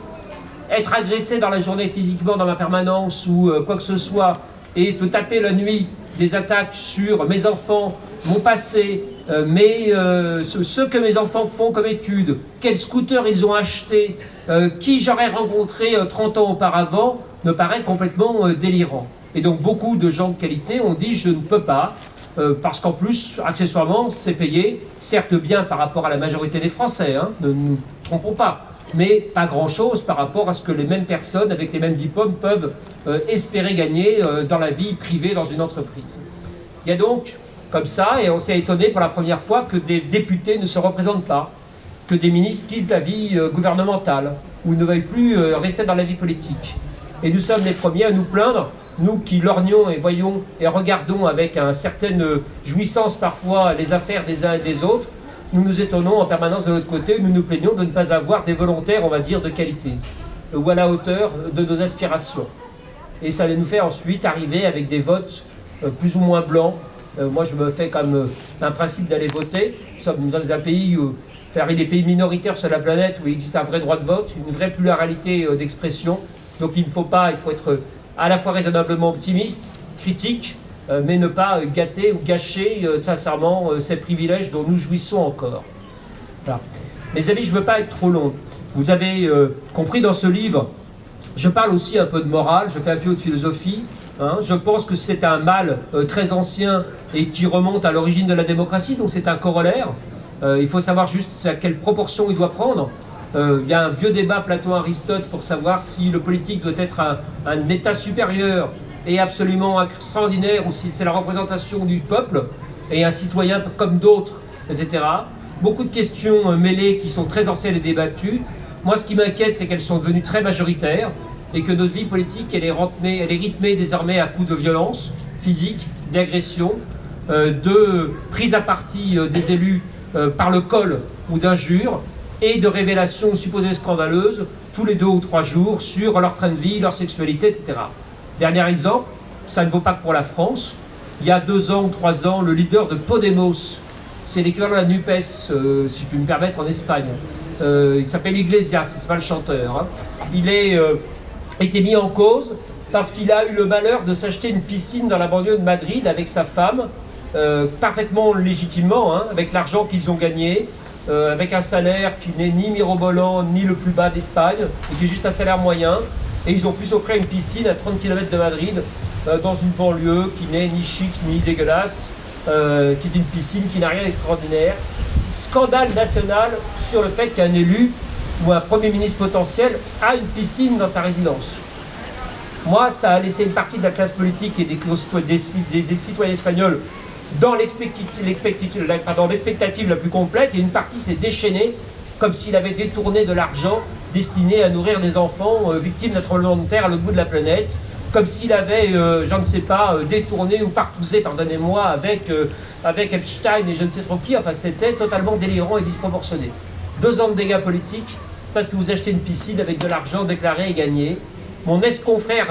S1: être agressé dans la journée physiquement dans ma permanence ou quoi que ce soit, et me taper la nuit des attaques sur mes enfants, mon passé, ce que mes enfants font comme études, quels scooters ils ont achetés, qui j'aurais rencontré 30 ans auparavant, me paraît complètement délirant. Et donc beaucoup de gens de qualité ont dit je ne peux pas, parce qu'en plus, accessoirement, c'est payé, certes bien par rapport à la majorité des Français, hein, ne nous trompons pas, mais pas grand-chose par rapport à ce que les mêmes personnes avec les mêmes diplômes peuvent espérer gagner dans la vie privée dans une entreprise. Il y a donc comme ça, et on s'est étonné pour la première fois que des députés ne se représentent pas, que des ministres quittent la vie gouvernementale, ou ne veuillent plus rester dans la vie politique. Et nous sommes les premiers à nous plaindre, nous qui lorgnons et voyons et regardons avec une certaine jouissance parfois les affaires des uns et des autres, nous nous étonnons en permanence de l'autre côté, nous nous plaignons de ne pas avoir des volontaires, on va dire, de qualité, ou à la hauteur de nos aspirations. Et ça nous fait ensuite arriver avec des votes plus ou moins blancs. Moi, je me fais comme un principe d'aller voter. Nous sommes dans un pays, des pays minoritaires sur la planète où il existe un vrai droit de vote, une vraie pluralité d'expression. Donc il faut être à la fois raisonnablement optimiste, critique, mais ne pas gâter ou gâcher sincèrement ces privilèges dont nous jouissons encore. Voilà. Mes amis, je ne veux pas être trop long. Vous avez compris dans ce livre, je parle aussi un peu de morale, je fais un peu de philosophie. Hein, je pense que c'est un mal très ancien et qui remonte à l'origine de la démocratie, donc c'est un corollaire. Il faut savoir juste à quelle proportion il doit prendre. Il y a un vieux débat Platon-Aristote pour savoir si le politique doit être un état supérieur et absolument extraordinaire ou si c'est la représentation du peuple et un citoyen comme d'autres, etc. Beaucoup de questions mêlées qui sont très anciennes et débattues. Moi, ce qui m'inquiète, c'est qu'elles sont devenues très majoritaires et que notre vie politique, elle est rythmée désormais à coups de violence physique, d'agression, de prise à partie des élus par le col ou d'injures, et de révélations supposées scandaleuses tous les 2 ou 3 jours sur leur train de vie, leur sexualité, etc. Dernier exemple, ça ne vaut pas que pour la France. il y a 2 ans ou 3 ans, le leader de Podemos, c'est l'équivalent de la NUPES, si je puis me permettre, en Espagne. Il s'appelle Iglesias, c'est pas le chanteur. Hein. Il a été mis en cause parce qu'il a eu le malheur de s'acheter une piscine dans la banlieue de Madrid avec sa femme, parfaitement légitimement, hein, avec l'argent qu'ils ont gagné, avec un salaire qui n'est ni mirobolant ni le plus bas d'Espagne, et qui est juste un salaire moyen. Et ils ont pu s'offrir une piscine à 30 km de Madrid, dans une banlieue qui n'est ni chic ni dégueulasse, qui est une piscine qui n'a rien d'extraordinaire. Scandale national sur le fait qu'un élu ou un Premier ministre potentiel a une piscine dans sa résidence. Moi, ça a laissé une partie de la classe politique et des citoyens espagnols dans l'expectative la plus complète, et une partie s'est déchaînée comme s'il avait détourné de l'argent destiné à nourrir des enfants victimes d'un tremblement de terre à l'autre bout de la planète, comme s'il avait, je ne sais pas, détourné ou partousé, pardonnez-moi, avec Epstein et je ne sais trop qui. Enfin, c'était totalement délirant et disproportionné. 2 ans de dégâts politiques parce que vous achetez une piscine avec de l'argent déclaré et gagné. Mon ex-confrère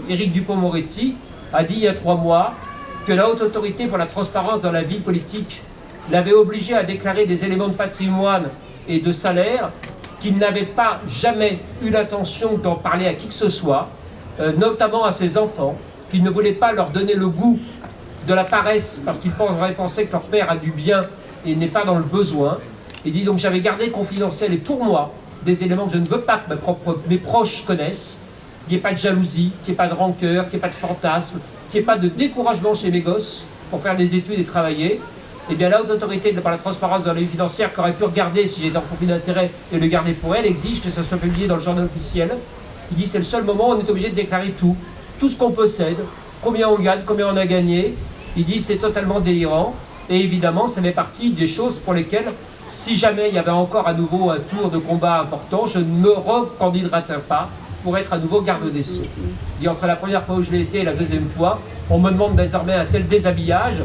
S1: Éric Dupond-Moretti a dit il y a 3 mois que la Haute Autorité pour la transparence dans la vie politique l'avait obligé à déclarer des éléments de patrimoine et de salaire qu'il n'avait pas jamais eu l'intention d'en parler à qui que ce soit, notamment à ses enfants, qu'il ne voulait pas leur donner le goût de la paresse parce qu'ils auraient pensé que leur père a du bien et n'est pas dans le besoin. Il dit donc j'avais gardé confidentiel et pour moi des éléments que je ne veux pas que mes proches connaissent, qu'il n'y ait pas de jalousie, qu'il n'y ait pas de rancœur, qu'il n'y ait pas de fantasme, qu'il n'y ait pas de découragement chez mes gosses pour faire des études et travailler. Eh bien la Haute Autorité par la transparence dans la vie financière, qui aurait pu regarder si j'étais en conflit d'intérêt et le garder pour elle, exige que ça soit publié dans le journal officiel. Il dit c'est le seul moment où on est obligé de déclarer tout ce qu'on possède, combien on gagne, combien on a gagné. Il dit c'est totalement délirant. Et évidemment, ça fait partie des choses pour lesquelles, si jamais il y avait encore à nouveau un tour de combat important, je ne me recandidaterai pas pour être à nouveau garde des Sceaux. Il dit entre la première fois où je l'ai été et la deuxième fois, on me demande désormais un tel déshabillage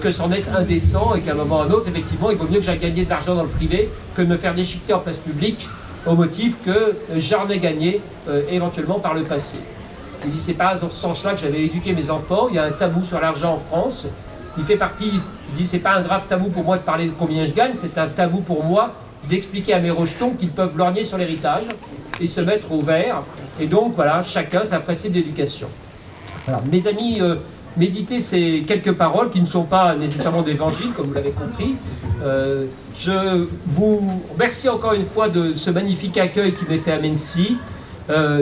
S1: que c'en est indécent et qu'à un moment ou à un autre, effectivement, il vaut mieux que j'aille gagner de l'argent dans le privé que de me faire déchiqueter en place publique au motif que j'en ai gagné éventuellement par le passé. Il dit c'est pas dans ce sens-là que j'avais éduqué mes enfants. Il y a un tabou sur l'argent en France. Il fait partie, il dit c'est pas un grave tabou pour moi de parler de combien je gagne, c'est un tabou pour moi d'expliquer à mes rejetons qu'ils peuvent lorgner sur l'héritage et se mettre au vert. Et donc voilà, chacun sa principe d'éducation. Alors mes amis, méditez ces quelques paroles qui ne sont pas nécessairement d'évangile, comme vous l'avez compris. Je vous remercie encore une fois de ce magnifique accueil qui m'est fait à Mency.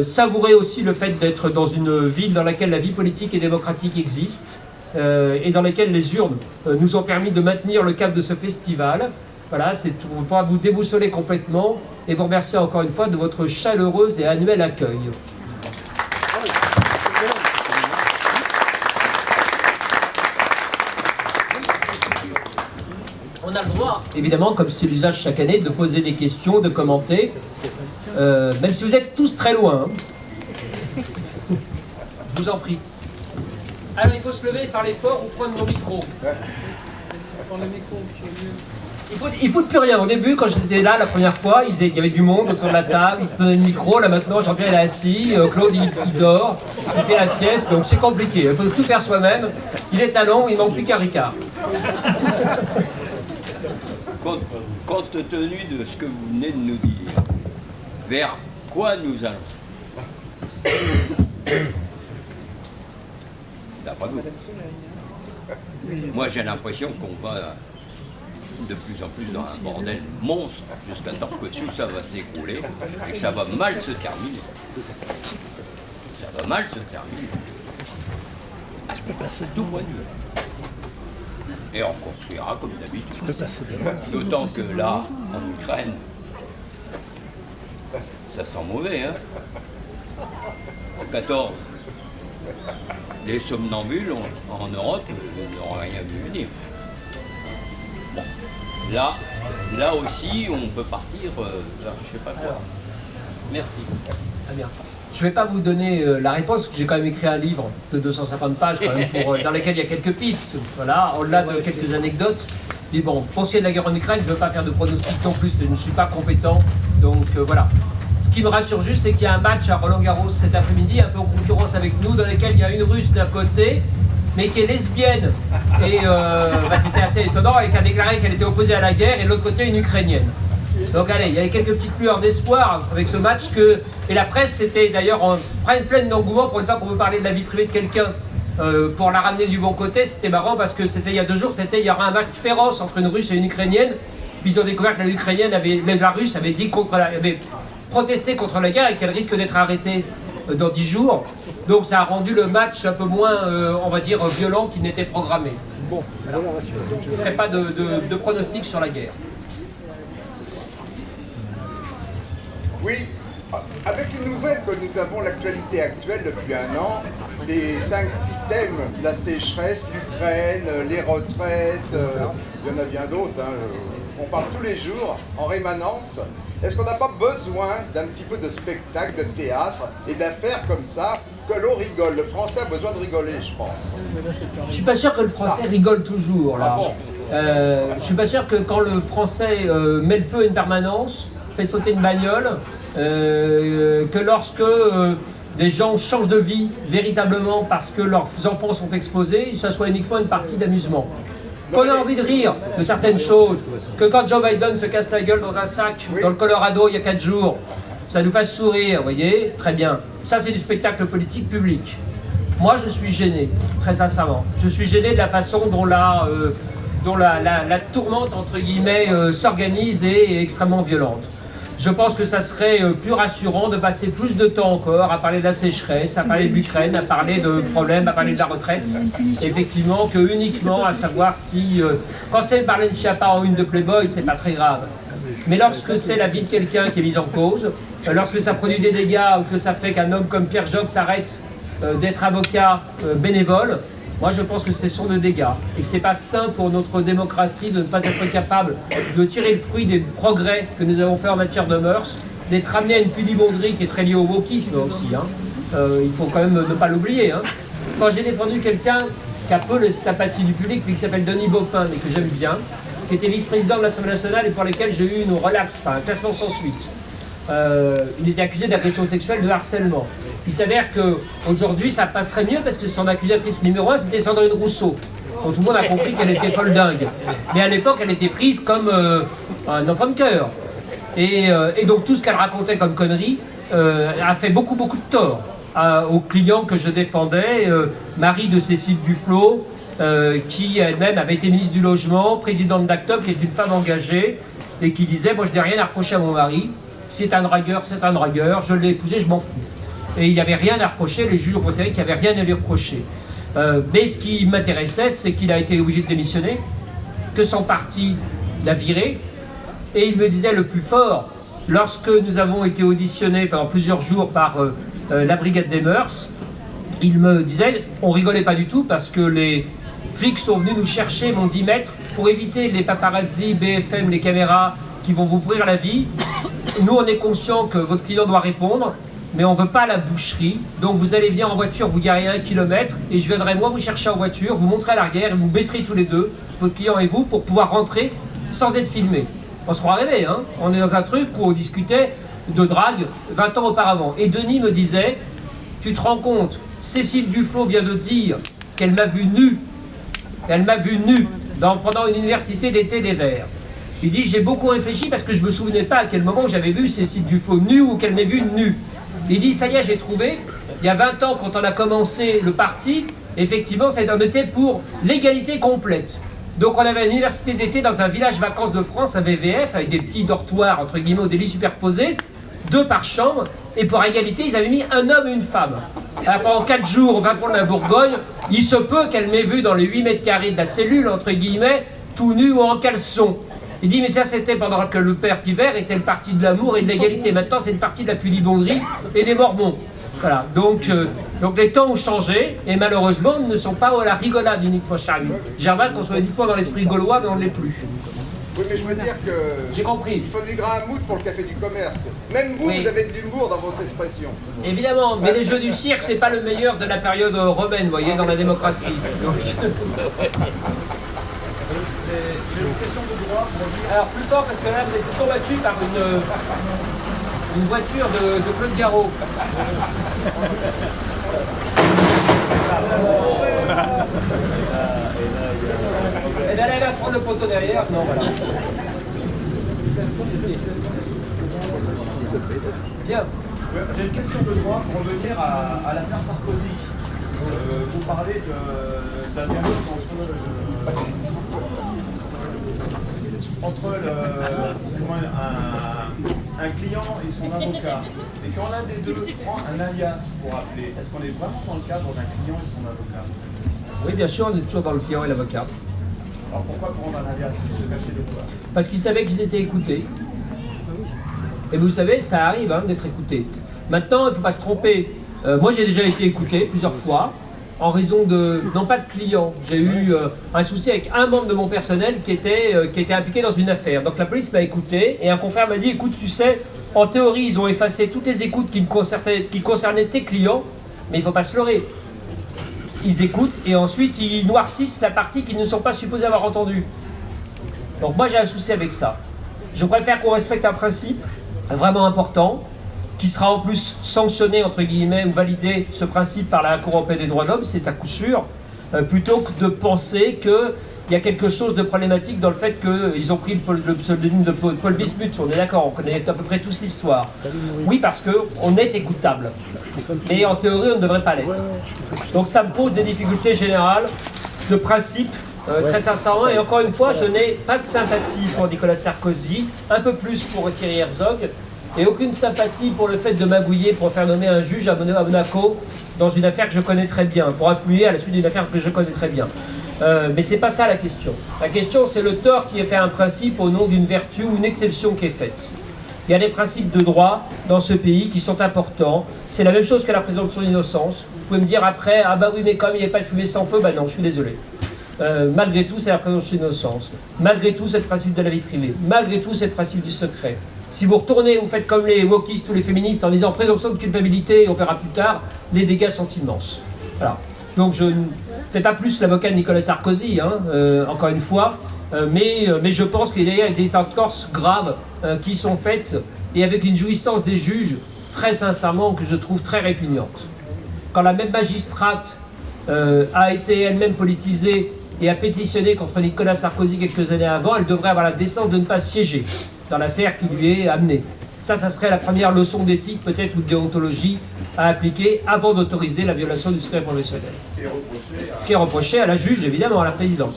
S1: Savourez aussi le fait d'être dans une ville dans laquelle la vie politique et démocratique existe et dans laquelle les urnes nous ont permis de maintenir le cap de ce festival. Voilà, c'est pour pouvoir vous déboussoler complètement et vous remercier encore une fois de votre chaleureux et annuel accueil. On a le droit, évidemment, comme c'est l'usage chaque année, de poser des questions, de commenter, même si vous êtes tous très loin. Hein. Je vous en prie. Alors, il faut se lever, parler fort ou prendre mon micro. Il faut plus rien. Au début, quand j'étais là la première fois, il y avait du monde autour de la table, il prenait le micro. Là maintenant, Jean-Pierre est assis, Claude il dort, il fait la sieste, donc c'est compliqué. Il faut tout faire soi-même. Il est talent, il manque plus qu'un Ricard.
S2: Compte tenu de ce que vous venez de nous dire, vers quoi nous allons? D'après vous. Moi j'ai l'impression qu'on va de plus en plus dans un bordel monstre jusqu'à temps que tout ça va s'écrouler et que ça va mal se terminer. Ça va mal se terminer. À tout point de vue. Et on construira comme d'habitude. D'autant que là, en Ukraine, ça sent mauvais, hein. En 14, les somnambules en Europe n'auront rien vu venir. Bon. Là aussi, on peut partir vers je sais pas quoi. Merci.
S1: Très bien. Je ne vais pas vous donner la réponse, parce que j'ai quand même écrit un livre de 250 pages quand même dans lequel il y a quelques pistes, voilà, au-delà de quelques anecdotes. Mais bon, pour ce qui est de la guerre en Ukraine, je ne veux pas faire de pronostic non plus, je ne suis pas compétent, donc voilà. Ce qui me rassure juste, c'est qu'il y a un match à Roland-Garros cet après-midi, un peu en concurrence avec nous, dans lequel il y a une Russe d'un côté mais qui est lesbienne. Et c'était assez étonnant, et qui a déclaré qu'elle était opposée à la guerre, et de l'autre côté, une Ukrainienne. Donc allez, il y avait quelques petites lueurs d'espoir avec ce match et la presse c'était d'ailleurs pleine d'engouement pour une fois qu'on veut parler de la vie privée de quelqu'un pour la ramener du bon côté. C'était marrant parce que c'était il y a 2 jours, il y aura un match féroce entre une Russe et une Ukrainienne. Puis ils ont découvert que la Russe avait protesté contre la guerre et qu'elle risque d'être arrêtée dans 10 jours. Donc ça a rendu le match un peu moins, on va dire, violent qu'il n'était programmé. Bon, voilà. Donc je ne ferai pas de pronostic sur la guerre.
S3: Oui, avec les nouvelles que nous avons, l'actualité actuelle depuis 1 an, les 5-6 thèmes, la sécheresse, l'Ukraine, les retraites, il y en a bien d'autres, hein, on parle tous les jours en rémanence. Est-ce qu'on n'a pas besoin d'un petit peu de spectacle, de théâtre et d'affaires comme ça, que l'on rigole? Le Français a besoin de rigoler, je pense.
S1: Je suis pas sûr que le Français rigole toujours, là.
S3: Ah bon?
S1: Je suis pas sûr que quand le Français met le feu à une permanence, fait sauter une bagnole, que lorsque des gens changent de vie véritablement parce que leurs enfants sont exposés, ça soit uniquement une partie d'amusement. Qu'on a envie de rire de certaines choses, que quand Joe Biden se casse la gueule dans un sac dans le Colorado il y a 4 jours, ça nous fasse sourire, vous voyez, très bien. Ça c'est du spectacle politique public. Moi je suis gêné, très sincèrement. Je suis gêné de la façon dont la tourmente entre guillemets s'organise et est extrêmement violente. Je pense que ça serait plus rassurant de passer plus de temps encore à parler de la sécheresse, à parler de l'Ukraine, à parler de problèmes, à parler de la retraite, effectivement, que uniquement à savoir si... quand c'est Marlène Schiappa en une de Playboy, c'est pas très grave. Mais lorsque c'est la vie de quelqu'un qui est mise en cause, lorsque ça produit des dégâts ou que ça fait qu'un homme comme Pierre Jox s'arrête d'être avocat bénévole, moi je pense que ce sont des dégâts et que c'est pas sain pour notre démocratie de ne pas être capable de tirer le fruit des progrès que nous avons fait en matière de mœurs, d'être amené à une pudibonderie qui est très liée au wokisme aussi. Il faut quand même ne pas l'oublier. Quand j'ai défendu quelqu'un qui a peu les sympathies du public, mais qui s'appelle Denis Baupin, mais que j'aime bien, qui était vice-président de l'Assemblée nationale et pour lequel j'ai eu une relaxe, enfin un classement sans suite. Il était accusé d'agression sexuelle, de harcèlement. Il s'avère qu'aujourd'hui ça passerait mieux parce que son accusatrice numéro 1 c'était Sandrine Rousseau. Donc tout le monde a compris qu'elle était folle dingue. Mais à l'époque elle était prise comme un enfant de cœur. Et donc tout ce qu'elle racontait comme conneries a fait beaucoup de tort aux clients que je défendais, mari de Cécile Duflot, qui elle-même avait été ministre du Logement, présidente d'Actop, qui est une femme engagée, et qui disait « Moi je n'ai rien à reprocher à mon mari, c'est un dragueur, je l'ai épousé, je m'en fous ». Et il n'y avait rien à reprocher, les juges ont considéré qu'il n'y avait rien à lui reprocher. Mais ce qui m'intéressait, c'est qu'il a été obligé de démissionner, que son parti l'a viré, et il me disait le plus fort, lorsque nous avons été auditionnés pendant plusieurs jours par la Brigade des Mœurs, il me disait, on rigolait pas du tout parce que les flics sont venus nous chercher, m'ont dit maître, pour éviter les paparazzi, BFM, les caméras qui vont vous pourrir la vie. Nous on est conscient que votre client doit répondre, mais on ne veut pas la boucherie, donc vous allez venir en voiture, vous garez 1 kilomètre, et je viendrai moi vous chercher en voiture, vous montrer à l'arrière, et vous baisserez tous les deux, votre client et vous, pour pouvoir rentrer sans être filmé. On se croit rêver, hein. On est dans un truc où on discutait de drague 20 ans auparavant. Et Denis me disait, tu te rends compte, Cécile Duflot vient de dire qu'elle m'a vu nu, pendant une université d'été des Verts. Il dit, j'ai beaucoup réfléchi parce que je ne me souvenais pas à quel moment j'avais vu Cécile Duflot nue ou qu'elle m'ait vu nue. Il dit, ça y est, j'ai trouvé, il y a 20 ans, quand on a commencé le parti, effectivement, ça en était pour l'égalité complète. Donc on avait une université d'été dans un village vacances de France, un VVF, avec des petits dortoirs, entre guillemets, des lits superposés, 2 par chambre, et pour égalité, ils avaient mis un homme et une femme. Alors pendant 4 jours, au fin fond de la Bourgogne, il se peut qu'elle m'ait vu dans les 8 mètres carrés de la cellule, entre guillemets, tout nu ou en caleçon. Il dit, mais ça c'était pendant que le père Tivert était le parti de l'amour et de l'égalité. Maintenant, c'est le parti de la pudibonderie et des Mormons. Voilà, donc les temps ont changé et malheureusement, ils ne sont pas à la rigolade uniquement, Charlie. J'aimerais qu'on soit uniquement dans l'esprit gaulois, mais on ne l'est plus.
S3: Oui, mais je veux dire que...
S1: J'ai compris.
S3: Il faut du grain à moudre pour le café du commerce. Même vous, vous avez de l'humour dans votre expression.
S1: Évidemment, mais les jeux du cirque, c'est pas le meilleur de la période romaine, vous voyez, dans la démocratie. Donc...
S4: J'ai une question de droit pour revenir.
S1: Alors plus fort parce que là vous êtes combattu par une voiture de Claude Garot. Et là, elle va se prendre le poteau derrière. Non, voilà. Bien.
S4: J'ai une question de droit pour revenir à l'affaire Sarkozy. Vous parlez d'un dialogue entre un client et son avocat. Et quand l'un des deux prend un alias pour appeler, est-ce qu'on est vraiment dans le cadre d'un client et son avocat?
S1: Oui, bien sûr, on est toujours dans le client et l'avocat.
S4: Alors pourquoi prendre un alias se cacher de quoi?
S1: Parce qu'ils savaient qu'ils étaient écoutés. Et vous savez, ça arrive d'être écouté. Maintenant, il ne faut pas se tromper. Moi, j'ai déjà été écouté plusieurs fois, en raison de, non pas de clients. J'ai eu un souci avec un membre de mon personnel qui était impliqué dans une affaire. Donc la police m'a écouté et un confrère m'a dit, écoute, tu sais, en théorie, ils ont effacé toutes les écoutes qui concernaient tes clients, mais il ne faut pas se leurrer. Ils écoutent et ensuite ils noircissent la partie qu'ils ne sont pas supposés avoir entendue. Donc moi j'ai un souci avec ça. Je préfère qu'on respecte un principe vraiment important, qui sera en plus sanctionné, entre guillemets, ou validé, ce principe, par la Cour européenne des droits de l'homme, c'est à coup sûr, plutôt que de penser qu'il y a quelque chose de problématique dans le fait qu'ils ont pris le pseudonyme de Paul Bismuth. On est d'accord, on connaît à peu près tous l'histoire. Oui, parce qu'on est écoutable. Mais en théorie, on ne devrait pas l'être. Donc ça me pose des difficultés générales, de principe, très sincèrement. Et encore une fois, je n'ai pas de sympathie pour Nicolas Sarkozy, un peu plus pour Thierry Herzog, et aucune sympathie pour le fait de magouiller pour faire nommer un juge à Monaco dans une affaire que je connais très bien, pour influer à la suite d'une affaire que je connais très bien. Mais c'est pas ça la question. La question, c'est le tort qui est fait à un principe au nom d'une vertu ou une exception qui est faite. Il y a des principes de droit dans ce pays qui sont importants. C'est la même chose que la présomption d'innocence. Vous pouvez me dire après, ah bah oui, mais comme il n'y a pas de fumée sans feu, bah non, je suis désolé. Malgré tout, c'est la présomption d'innocence. Malgré tout, c'est le principe de la vie privée. Malgré tout, c'est le principe du secret. Si vous retournez, vous faites comme les wokistes ou les féministes en disant présomption de culpabilité et on verra plus tard, les dégâts sont immenses. Voilà. Donc je ne fais pas plus l'avocat de Nicolas Sarkozy, encore une fois, mais je pense qu'il y a des entorses graves qui sont faites et avec une jouissance des juges, très sincèrement, que je trouve très répugnante. Quand la même magistrate a été elle-même politisée et a pétitionné contre Nicolas Sarkozy quelques années avant, elle devrait avoir la décence de ne pas siéger dans l'affaire qui lui est amenée. Ça serait la première leçon d'éthique, peut-être, ou de déontologie à appliquer avant d'autoriser la violation du secret professionnel. Ce qui est reproché à la juge, évidemment, à la présidente.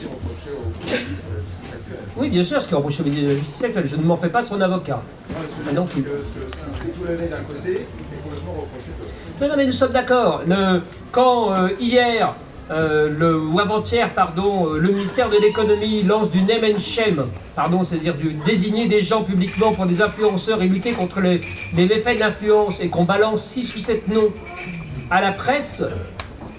S1: Oui, bien sûr, ce qui est reproché au ministre de la Justice actuelle. Je ne m'en fais pas son avocat. Non plus. Non, mais nous sommes d'accord. Quand hier, ou avant-hier, le ministère de l'économie lance du name and shame, c'est-à-dire désigner des gens publiquement pour des influenceurs et lutter contre les méfaits de l'influence, et qu'on balance 6 ou 7 noms à la presse,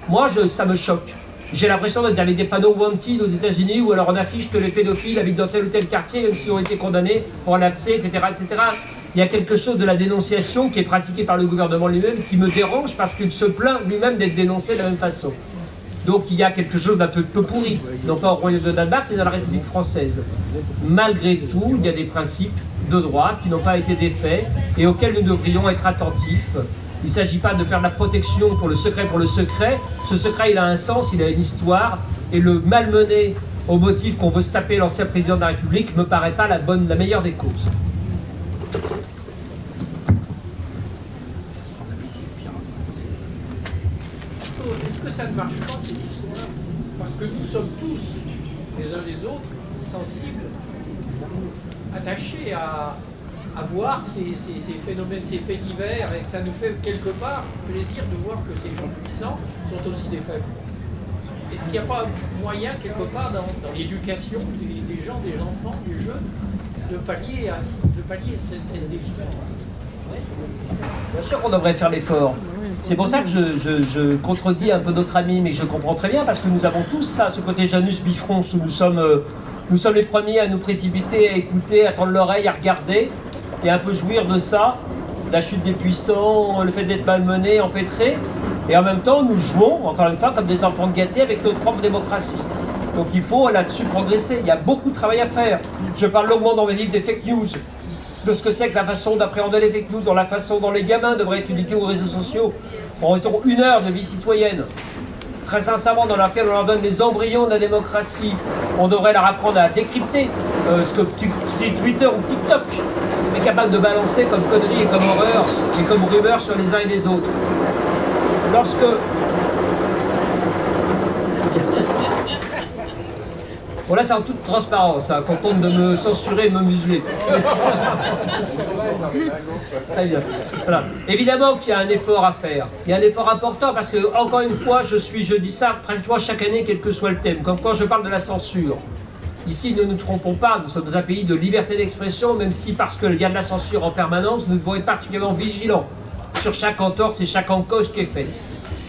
S1: moi, ça me choque. J'ai l'impression d'être avec des panneaux wanted aux États-Unis où alors on affiche que les pédophiles habitent dans tel ou tel quartier, même s'ils ont été condamnés pour l'accès, etc., etc. Il y a quelque chose de la dénonciation qui est pratiquée par le gouvernement lui-même qui me dérange parce qu'il se plaint lui-même d'être dénoncé de la même façon. Donc il y a quelque chose d'un peu pourri, non pas au Royaume de Danemark, mais dans la République française. Malgré tout, il y a des principes de droit qui n'ont pas été défaits et auxquels nous devrions être attentifs. Il ne s'agit pas de faire de la protection pour le secret. Ce secret, il a un sens, il a une histoire, et le malmener au motif qu'on veut se taper l'ancien président de la République ne me paraît pas la meilleure des causes.
S5: Est-ce que ça ne marche pas, cette histoire? Parce que nous sommes tous, les uns les autres, sensibles, attachés à voir ces phénomènes, ces faits divers, et que ça nous fait quelque part plaisir de voir que ces gens puissants sont aussi des faibles. Est-ce qu'il n'y a pas moyen, quelque part, dans l'éducation des gens, des enfants, des jeunes, de pallier cette déficience?
S1: Bien sûr qu'on devrait faire l'effort. C'est pour ça que je contredis un peu notre ami, mais je comprends très bien, parce que nous avons tous ça, ce côté Janus bifrons, où nous sommes les premiers à nous précipiter, à écouter, à tendre l'oreille, à regarder, et un peu jouir de ça, la chute des puissants, le fait d'être malmenés, empêtrés, et en même temps nous jouons, encore une fois, comme des enfants gâtés avec notre propre démocratie. Donc il faut là-dessus progresser, il y a beaucoup de travail à faire. Je parle longuement dans mes livres des fake news, de ce que c'est que la façon d'appréhender les fake news, dans la façon dont les gamins devraient être éduqués aux réseaux sociaux. En raison 1 heure de vie citoyenne. très sincèrement, dans laquelle on leur donne les embryons de la démocratie, on devrait leur apprendre à décrypter ce que Twitter ou TikTok est capable de balancer comme conneries et comme horreur et comme rumeurs sur les uns et les autres. Lorsque... Bon là c'est en toute transparence, hein, qu'on tente de me censurer et me museler. Très bien. Voilà. Évidemment qu'il y a un effort à faire. Il y a un effort important parce que, encore une fois, je dis ça pratiquement chaque année, quel que soit le thème. Comme quand je parle de la censure. Ici, ne nous trompons pas, nous sommes dans un pays de liberté d'expression, même si parce qu'il y a de la censure en permanence, nous devons être particulièrement vigilants sur chaque entorse et chaque encoche qui est faite.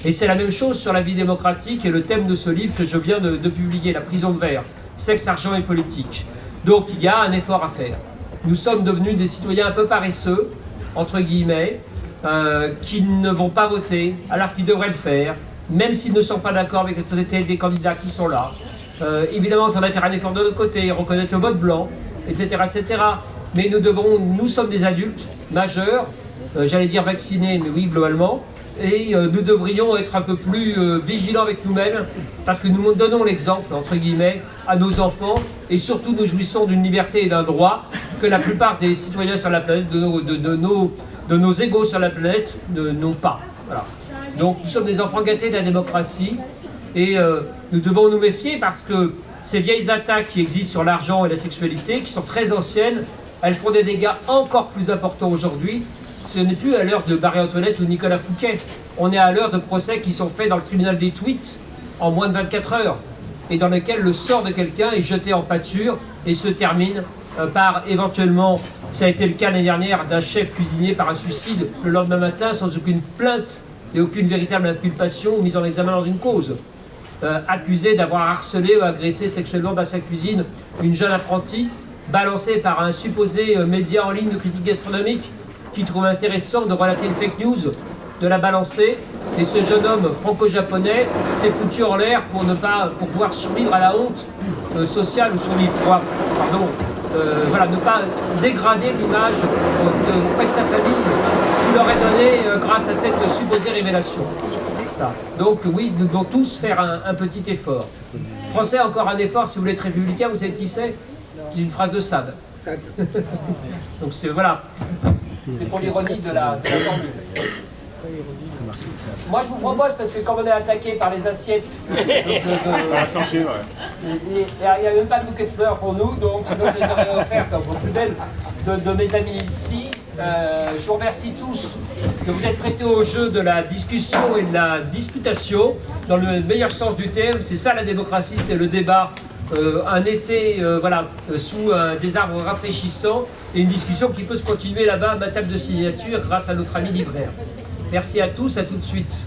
S1: Et c'est la même chose sur la vie démocratique et le thème de ce livre que je viens de publier, La prison de verre, sexe, argent et politique. Donc il y a un effort à faire. Nous sommes devenus des citoyens un peu paresseux, entre guillemets, qui ne vont pas voter alors qu'ils devraient le faire, même s'ils ne sont pas d'accord avec la totalité des candidats qui sont là. Évidemment, il faudrait faire un effort de notre côté, reconnaître le vote blanc, etc. etc. Mais nous sommes des adultes majeurs, j'allais dire vaccinés, mais oui, globalement, et nous devrions être un peu plus vigilants avec nous-mêmes, parce que nous donnons l'exemple, entre guillemets, à nos enfants, et surtout nous jouissons d'une liberté et d'un droit que la plupart des citoyens sur la planète, de nos égaux sur la planète, n'ont pas. Voilà. Donc nous sommes des enfants gâtés de la démocratie, et nous devons nous méfier parce que ces vieilles attaques qui existent sur l'argent et la sexualité, qui sont très anciennes, elles font des dégâts encore plus importants aujourd'hui. Ce n'est plus à l'heure de Marie-Antoinette ou Nicolas Fouquet. On est à l'heure de procès qui sont faits dans le tribunal des tweets en moins de 24 heures et dans lesquels le sort de quelqu'un est jeté en pâture et se termine par éventuellement, ça a été le cas l'année dernière, d'un chef cuisinier par un suicide le lendemain matin sans aucune plainte et aucune véritable inculpation ou mise en examen dans une cause. Accusé d'avoir harcelé ou agressé sexuellement dans sa cuisine une jeune apprentie, balancée par un supposé média en ligne de critique gastronomique qui trouve intéressant de relater une fake news, de la balancer, et ce jeune homme franco-japonais s'est foutu en l'air pour pouvoir survivre à la honte sociale ou survivre, voilà, ne pas dégrader l'image auprès de sa famille qu'il aurait donnée grâce à cette supposée révélation. Voilà. Donc oui, nous devons tous faire un petit effort. Français, encore un effort, si vous voulez être républicain, vous savez qui c'est? C'est une phrase de Sade. Donc c'est, voilà. C'est pour l'ironie de la formule. Moi je vous propose, parce que comme on est attaqué par les assiettes, il n'y a même pas de bouquet de fleurs pour nous, donc sinon je les aurais offertes aux plus belles de mes amis ici. Je vous remercie tous de vous être prêtés au jeu de la discussion et de la disputation, dans le meilleur sens du terme. C'est ça la démocratie, c'est le débat. Un été sous des arbres rafraîchissants et une discussion qui peut se continuer là-bas à ma table de signature grâce à notre ami libraire. Merci à tous, à tout de suite.